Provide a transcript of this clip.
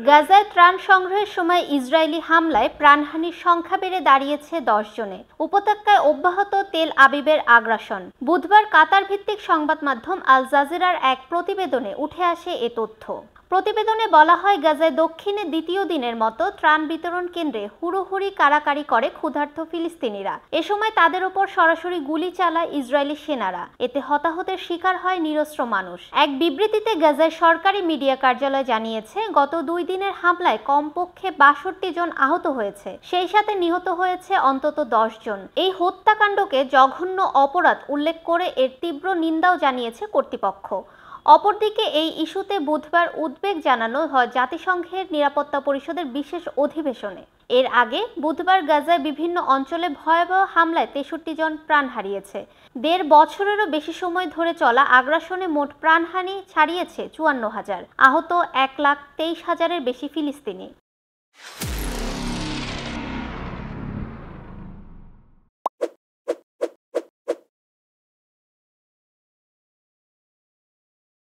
গাজায় ত্রাণ সংগ্রহের সময় ইসরায়েলি হামলায় প্রাণহানির সংখ্যা বেড়ে দাঁড়িয়েছে 10 জনে। উপত্যকায় অব্যাহত তেল আবিবের আগ্রাসন। বুধবার কাতার ভিত্তিক সংবাদ মাধ্যম আল জাজিরার এক প্রতিবেদনে উঠে আসে এ তথ্য। প্রতিবেদনে বলা হয়, গাজায় দক্ষিণে দ্বিতীয় দিনের মতো ত্রাণ বিতরণ কেন্দ্রে হুড়োহুড়ি কাড়াকাড়ি করে ক্ষুধার্ত ফিলিস্তিনিরা। এ সময় তাদের ওপর সরাসরি গুলি চালায় ইসরায়েলি সেনারা। এতে হতাহতের শিকার হয় নিরস্ত্র মানুষ। এক বিবৃতিতে গাজায় সরকারি মিডিয়া কার্যালয় জানিয়েছে, গত 2 দিনের হামলায় কমপক্ষে 62 জন আহত হয়েছে, সেই সাথে নিহত হয়েছে অন্তত 10 জন। এই হত্যাকাণ্ডকে জঘন্য অপরাধ উল্লেখ করে এর তীব্র নিন্দাও জানিয়েছে কর্তৃপক্ষ। অপরদিকে এই ইস্যুতে বুধবার উদ্বেগ জানানো হয় জাতিসংঘের নিরাপত্তা পরিষদের বিশেষ অধিবেশনে। এর আগে বুধবার গাজায় বিভিন্ন অঞ্চলে ভয়াবহ হামলায় 63 জন প্রাণ হারিয়েছে। 1.5 বছরেরও বেশি সময় ধরে চলা আগ্রাসনে মোট প্রাণহানি ছাড়িয়েছে 54,000, আহত 1,23,000-এর বেশি ফিলিস্তিনি।